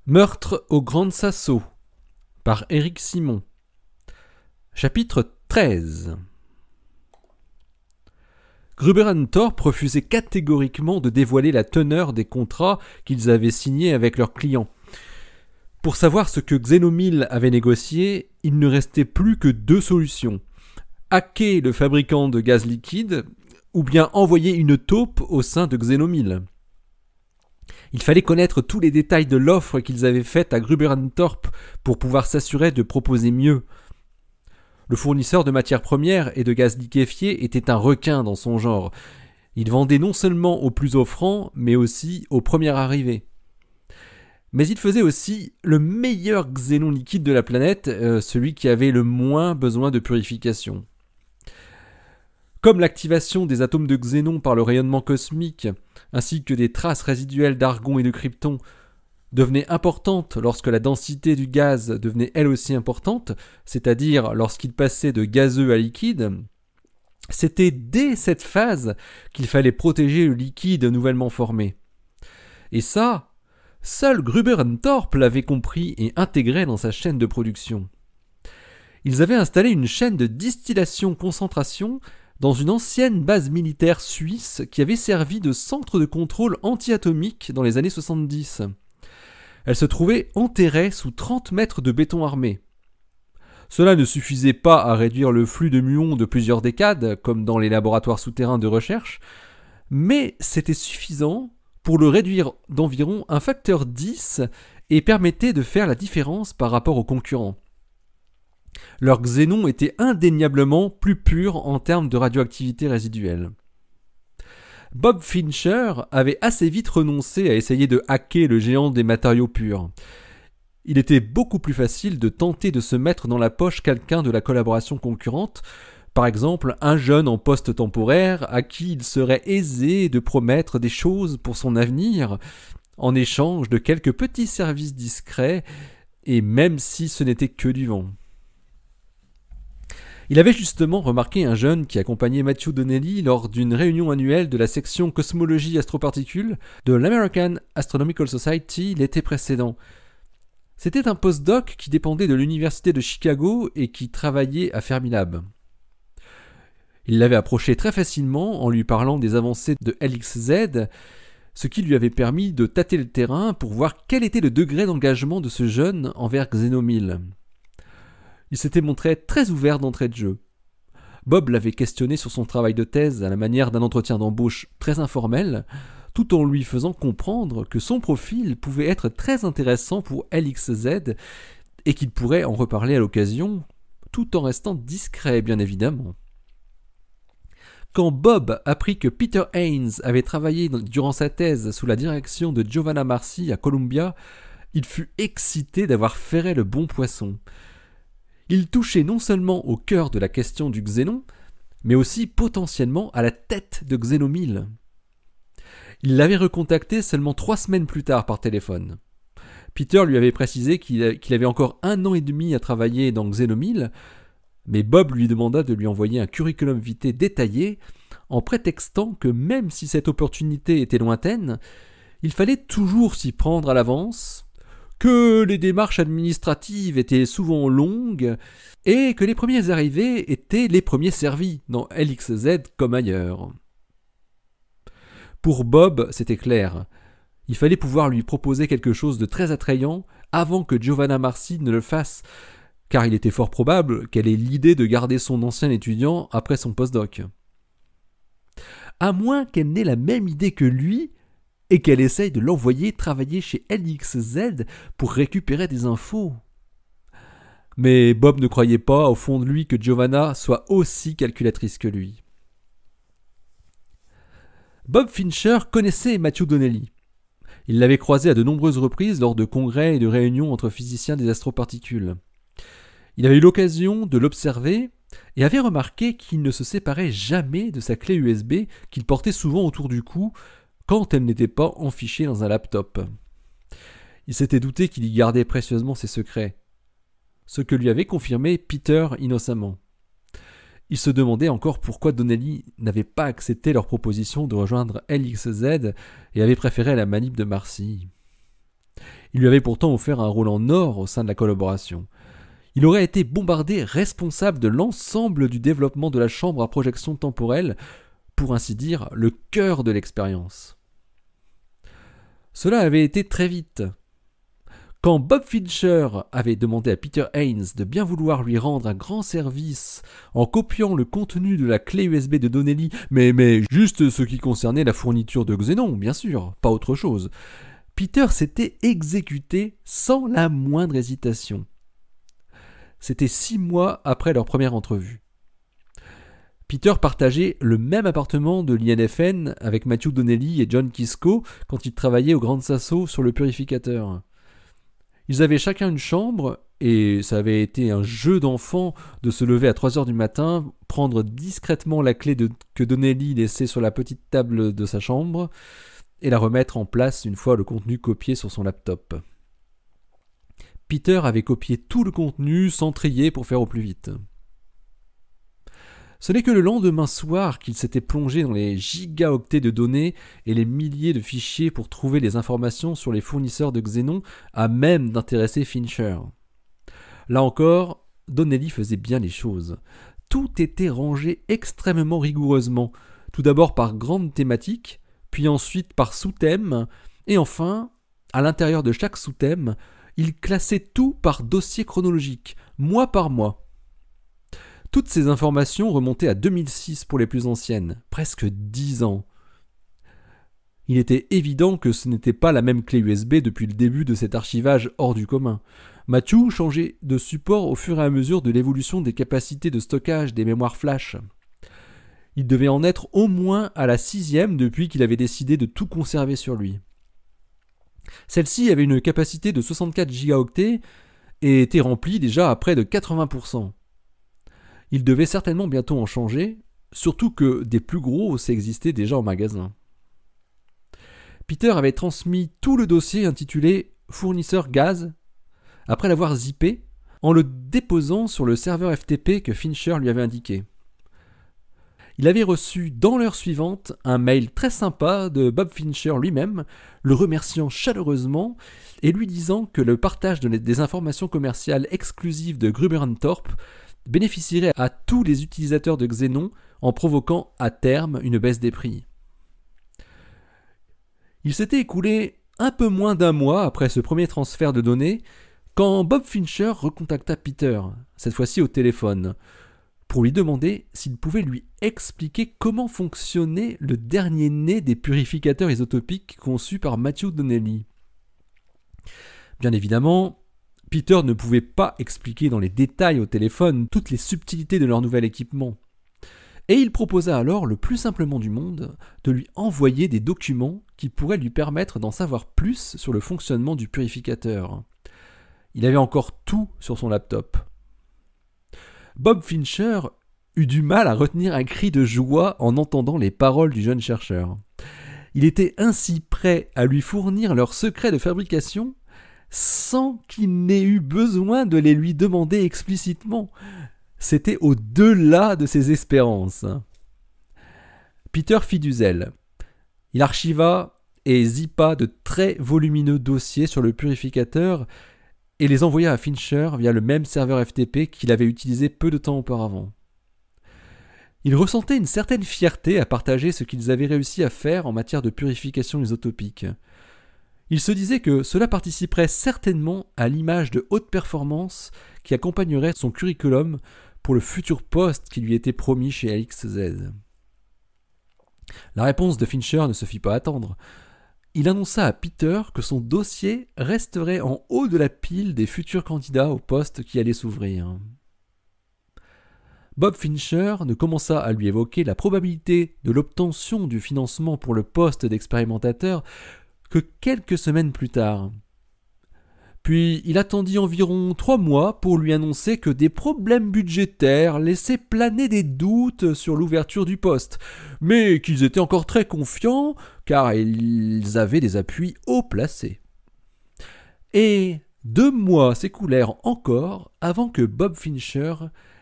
Meurtre au Grand Sasso par Éric Simon. Chapitre 13. Gruber & Thorpe refusait catégoriquement de dévoiler la teneur des contrats qu'ils avaient signés avec leurs clients. Pour savoir ce que Xenomil avait négocié, il ne restait plus que deux solutions. Hacker le fabricant de gaz liquide ou bien envoyer une taupe au sein de Xenomil. Il fallait connaître tous les détails de l'offre qu'ils avaient faite à Gruber & Thorpe pour pouvoir s'assurer de proposer mieux. Le fournisseur de matières premières et de gaz liquéfié était un requin dans son genre. Il vendait non seulement aux plus offrants, mais aussi aux premiers arrivés. Mais il faisait aussi le meilleur xénon liquide de la planète, celui qui avait le moins besoin de purification. Comme l'activation des atomes de xénon par le rayonnement cosmique, ainsi que des traces résiduelles d'argon et de krypton, devenait importante lorsque la densité du gaz devenait elle aussi importante, c'est-à-dire lorsqu'il passait de gazeux à liquide, c'était dès cette phase qu'il fallait protéger le liquide nouvellement formé. Et ça, seul Gruber & Thorpe l'avait compris et intégré dans sa chaîne de production. Ils avaient installé une chaîne de distillation-concentration dans une ancienne base militaire suisse qui avait servi de centre de contrôle anti-atomique dans les années 70. Elle se trouvait enterrée sous 30 mètres de béton armé. Cela ne suffisait pas à réduire le flux de muons de plusieurs décades, comme dans les laboratoires souterrains de recherche, mais c'était suffisant pour le réduire d'environ un facteur 10 et permettait de faire la différence par rapport aux concurrents. Leur xénon était indéniablement plus pur en termes de radioactivité résiduelle. Bob Fincher avait assez vite renoncé à essayer de hacker le géant des matériaux purs. Il était beaucoup plus facile de tenter de se mettre dans la poche quelqu'un de la collaboration concurrente, par exemple un jeune en poste temporaire à qui il serait aisé de promettre des choses pour son avenir, en échange de quelques petits services discrets, et même si ce n'était que du vent. Il avait justement remarqué un jeune qui accompagnait Matthew Donnelly lors d'une réunion annuelle de la section cosmologie astroparticules de l'American Astronomical Society l'été précédent. C'était un postdoc qui dépendait de l'université de Chicago et qui travaillait à Fermilab. Il l'avait approché très facilement en lui parlant des avancées de LXZ, ce qui lui avait permis de tâter le terrain pour voir quel était le degré d'engagement de ce jeune envers Xenomil. Il s'était montré très ouvert d'entrée de jeu. Bob l'avait questionné sur son travail de thèse à la manière d'un entretien d'embauche très informel, tout en lui faisant comprendre que son profil pouvait être très intéressant pour LXZ et qu'il pourrait en reparler à l'occasion, tout en restant discret bien évidemment. Quand Bob apprit que Peter Haynes avait travaillé durant sa thèse sous la direction de Giovanna Marci à Columbia, il fut excité d'avoir ferré le bon poisson. Il touchait non seulement au cœur de la question du xénon, mais aussi potentiellement à la tête de Xenomil. Il l'avait recontacté seulement 3 semaines plus tard par téléphone. Peter lui avait précisé qu'il avait encore 1 an et demi à travailler dans Xenomil, mais Bob lui demanda de lui envoyer un curriculum vitae détaillé en prétextant que même si cette opportunité était lointaine, il fallait toujours s'y prendre à l'avance, que les démarches administratives étaient souvent longues et que les premiers arrivés étaient les premiers servis, dans LXZ comme ailleurs. Pour Bob, c'était clair. Il fallait pouvoir lui proposer quelque chose de très attrayant avant que Giovanna Marci ne le fasse, car il était fort probable qu'elle ait l'idée de garder son ancien étudiant après son postdoc. À moins qu'elle n'ait la même idée que lui, et qu'elle essaye de l'envoyer travailler chez LXZ pour récupérer des infos. Mais Bob ne croyait pas au fond de lui que Giovanna soit aussi calculatrice que lui. Bob Fincher connaissait Matthew Donnelly. Il l'avait croisé à de nombreuses reprises lors de congrès et de réunions entre physiciens des astroparticules. Il avait eu l'occasion de l'observer et avait remarqué qu'il ne se séparait jamais de sa clé USB qu'il portait souvent autour du cou quand elle n'était pas enfichée dans un laptop. Il s'était douté qu'il y gardait précieusement ses secrets, ce que lui avait confirmé Peter innocemment. Il se demandait encore pourquoi Donnelly n'avait pas accepté leur proposition de rejoindre LXZ et avait préféré la manip de Marci. Il lui avait pourtant offert un rôle en or au sein de la collaboration. Il aurait été bombardé responsable de l'ensemble du développement de la chambre à projection temporelle, pour ainsi dire, le cœur de l'expérience. Cela avait été très vite. Quand Bob Fincher avait demandé à Peter Haynes de bien vouloir lui rendre un grand service en copiant le contenu de la clé USB de Donnelly, mais juste ce qui concernait la fourniture de Xenon, bien sûr, pas autre chose, Peter s'était exécuté sans la moindre hésitation. C'était 6 mois après leur première entrevue. Peter partageait le même appartement de l'INFN avec Matthew Donnelly et John Kisco quand ils travaillaient au Grand Sasso sur le purificateur. Ils avaient chacun une chambre et ça avait été un jeu d'enfant de se lever à 3h du matin, prendre discrètement la clé que Donnelly laissait sur la petite table de sa chambre et la remettre en place une fois le contenu copié sur son laptop. Peter avait copié tout le contenu sans trier pour faire au plus vite. Ce n'est que le lendemain soir qu'il s'était plongé dans les gigaoctets de données et les milliers de fichiers pour trouver les informations sur les fournisseurs de Xenon à même d'intéresser Fincher. Là encore, Donnelly faisait bien les choses. Tout était rangé extrêmement rigoureusement, tout d'abord par grande thématique, puis ensuite par sous-thème, et enfin, à l'intérieur de chaque sous-thème, il classait tout par dossier chronologique, mois par mois. Toutes ces informations remontaient à 2006 pour les plus anciennes, presque 10 ans. Il était évident que ce n'était pas la même clé USB depuis le début de cet archivage hors du commun. Matthew changeait de support au fur et à mesure de l'évolution des capacités de stockage des mémoires flash. Il devait en être au moins à la 6e depuis qu'il avait décidé de tout conserver sur lui. Celle-ci avait une capacité de 64 gigaoctets et était remplie déjà à près de 80%. Il devait certainement bientôt en changer, surtout que des plus grosses existaient déjà en magasin. Peter avait transmis tout le dossier intitulé « Fournisseur gaz » après l'avoir zippé, en le déposant sur le serveur FTP que Fincher lui avait indiqué. Il avait reçu dans l'heure suivante un mail très sympa de Bob Fincher lui-même, le remerciant chaleureusement et lui disant que le partage des informations commerciales exclusives de Gruber & Thorpe bénéficierait à tous les utilisateurs de Xenon en provoquant à terme une baisse des prix. Il s'était écoulé un peu moins d'un mois après ce premier transfert de données quand Bob Fincher recontacta Peter, cette fois-ci au téléphone, pour lui demander s'il pouvait lui expliquer comment fonctionnait le dernier né des purificateurs isotopiques conçus par Matthew Donnelly. Bien évidemment, Peter ne pouvait pas expliquer dans les détails au téléphone toutes les subtilités de leur nouvel équipement. Et il proposa alors le plus simplement du monde de lui envoyer des documents qui pourraient lui permettre d'en savoir plus sur le fonctionnement du purificateur. Il avait encore tout sur son laptop. Bob Fincher eut du mal à retenir un cri de joie en entendant les paroles du jeune chercheur. Il était ainsi prêt à lui fournir leurs secrets de fabrication sans qu'il n'ait eu besoin de les lui demander explicitement. C'était au-delà de ses espérances. Peter fit du zèle. Il archiva et zippa de très volumineux dossiers sur le purificateur et les envoya à Fincher via le même serveur FTP qu'il avait utilisé peu de temps auparavant. Il ressentait une certaine fierté à partager ce qu'ils avaient réussi à faire en matière de purification isotopique. Il se disait que cela participerait certainement à l'image de haute performance qui accompagnerait son curriculum pour le futur poste qui lui était promis chez AXZ. La réponse de Fincher ne se fit pas attendre. Il annonça à Peter que son dossier resterait en haut de la pile des futurs candidats au poste qui allait s'ouvrir. Bob Fincher ne commença à lui évoquer la probabilité de l'obtention du financement pour le poste d'expérimentateur que quelques semaines plus tard. Puis il attendit environ 3 mois pour lui annoncer que des problèmes budgétaires laissaient planer des doutes sur l'ouverture du poste, mais qu'ils étaient encore très confiants car ils avaient des appuis haut placés. Et 2 mois s'écoulèrent encore avant que Bob Fincher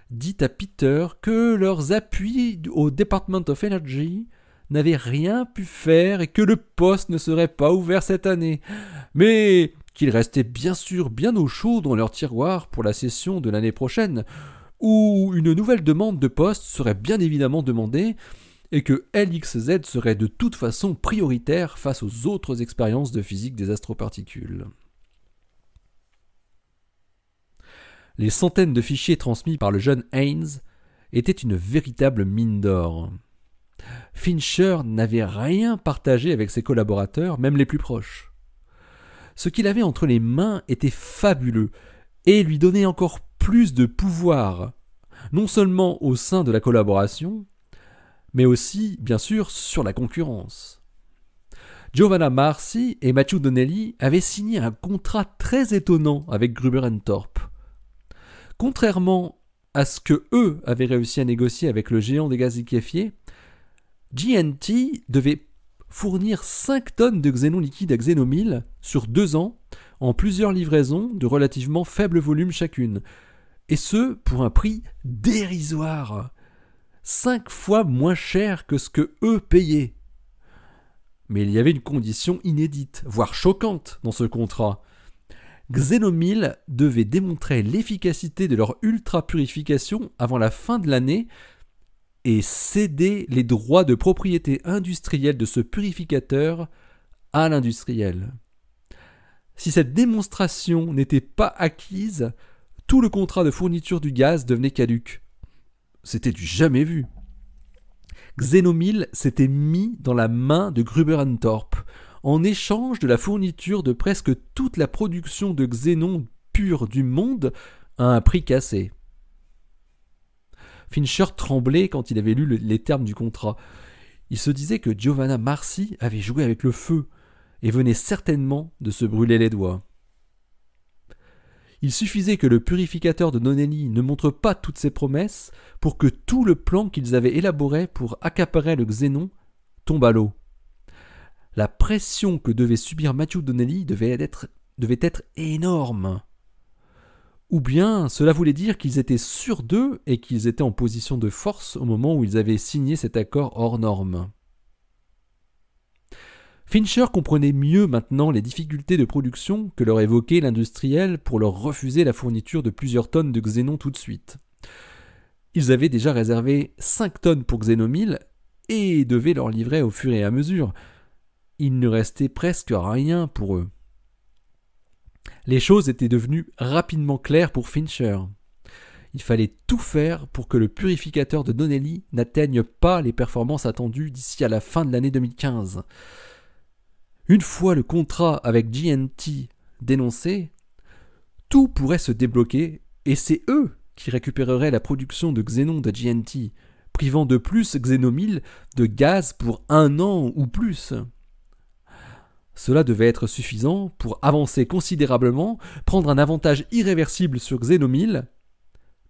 dit à Peter que leurs appuis au Department of Energy n'avaient rien pu faire et que le poste ne serait pas ouvert cette année, mais qu'il restait bien sûr bien au chaud dans leur tiroir pour la session de l'année prochaine, où une nouvelle demande de poste serait bien évidemment demandée, et que LXZ serait de toute façon prioritaire face aux autres expériences de physique des astroparticules. Les centaines de fichiers transmis par le jeune Haynes étaient une véritable mine d'or. Fincher n'avait rien partagé avec ses collaborateurs, même les plus proches. Ce qu'il avait entre les mains était fabuleux et lui donnait encore plus de pouvoir, non seulement au sein de la collaboration, mais aussi, bien sûr, sur la concurrence. Giovanna Marcy et Matthew Donnelly avaient signé un contrat très étonnant avec Gruber & Thorpe. Contrairement à ce que eux avaient réussi à négocier avec le géant des gaz liquéfiés, GNT devait fournir 5 tonnes de xénon liquide à Xenomil sur 2 ans, en plusieurs livraisons de relativement faible volume chacune, et ce pour un prix dérisoire, 5 fois moins cher que ce que eux payaient. Mais il y avait une condition inédite, voire choquante dans ce contrat. Xenomil devait démontrer l'efficacité de leur ultra-purification avant la fin de l'année et céder les droits de propriété industrielle de ce purificateur à l'industriel. Si cette démonstration n'était pas acquise, tout le contrat de fourniture du gaz devenait caduc. C'était du jamais vu. Xenomil s'était mis dans la main de Gruber & Thorpe en échange de la fourniture de presque toute la production de xénon pur du monde à un prix cassé. Fincher tremblait quand il avait lu les termes du contrat. Il se disait que Giovanna Marcy avait joué avec le feu et venait certainement de se brûler les doigts. Il suffisait que le purificateur de Donnelly ne montre pas toutes ses promesses pour que tout le plan qu'ils avaient élaboré pour accaparer le xénon tombe à l'eau. La pression que devait subir Matthew Donnelly devait être énorme. Ou bien cela voulait dire qu'ils étaient sûrs d'eux et qu'ils étaient en position de force au moment où ils avaient signé cet accord hors norme. Fincher comprenait mieux maintenant les difficultés de production que leur évoquait l'industriel pour leur refuser la fourniture de plusieurs tonnes de xénon tout de suite. Ils avaient déjà réservé 5 tonnes pour Xenomil et devaient leur livrer au fur et à mesure. Il ne restait presque rien pour eux. Les choses étaient devenues rapidement claires pour Fincher. Il fallait tout faire pour que le purificateur de Donnelly n'atteigne pas les performances attendues d'ici à la fin de l'année 2015. Une fois le contrat avec GNT dénoncé, tout pourrait se débloquer et c'est eux qui récupéreraient la production de xénon de GNT, privant de plus Xenomil de gaz pour 1 an ou plus. Cela devait être suffisant pour avancer considérablement, prendre un avantage irréversible sur Xenomil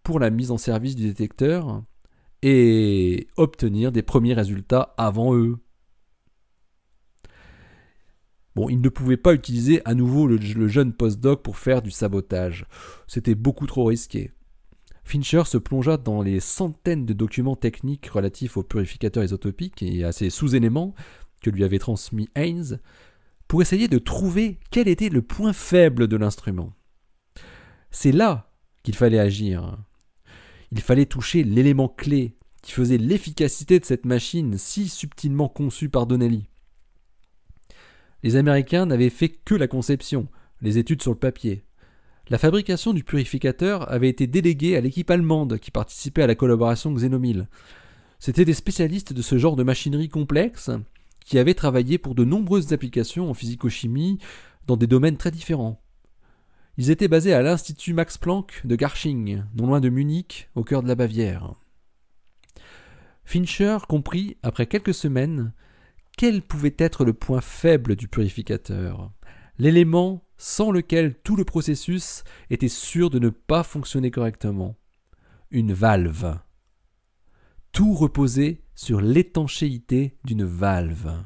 pour la mise en service du détecteur et obtenir des premiers résultats avant eux. Bon, il ne pouvait pas utiliser à nouveau le jeune postdoc pour faire du sabotage. C'était beaucoup trop risqué. Fincher se plongea dans les centaines de documents techniques relatifs au purificateur isotopique et à ses sous-éléments que lui avait transmis Haynes pour essayer de trouver quel était le point faible de l'instrument. C'est là qu'il fallait agir. Il fallait toucher l'élément clé qui faisait l'efficacité de cette machine si subtilement conçue par Donnelly. Les Américains n'avaient fait que la conception, les études sur le papier. La fabrication du purificateur avait été déléguée à l'équipe allemande qui participait à la collaboration Xenomil. C'étaient des spécialistes de ce genre de machinerie complexe qui avaient travaillé pour de nombreuses applications en physico-chimie dans des domaines très différents. Ils étaient basés à l'Institut Max Planck de Garching, non loin de Munich, au cœur de la Bavière. Fincher comprit, après quelques semaines, quel pouvait être le point faible du purificateur, l'élément sans lequel tout le processus était sûr de ne pas fonctionner correctement. Une valve. Tout reposait sur l'étanchéité d'une valve.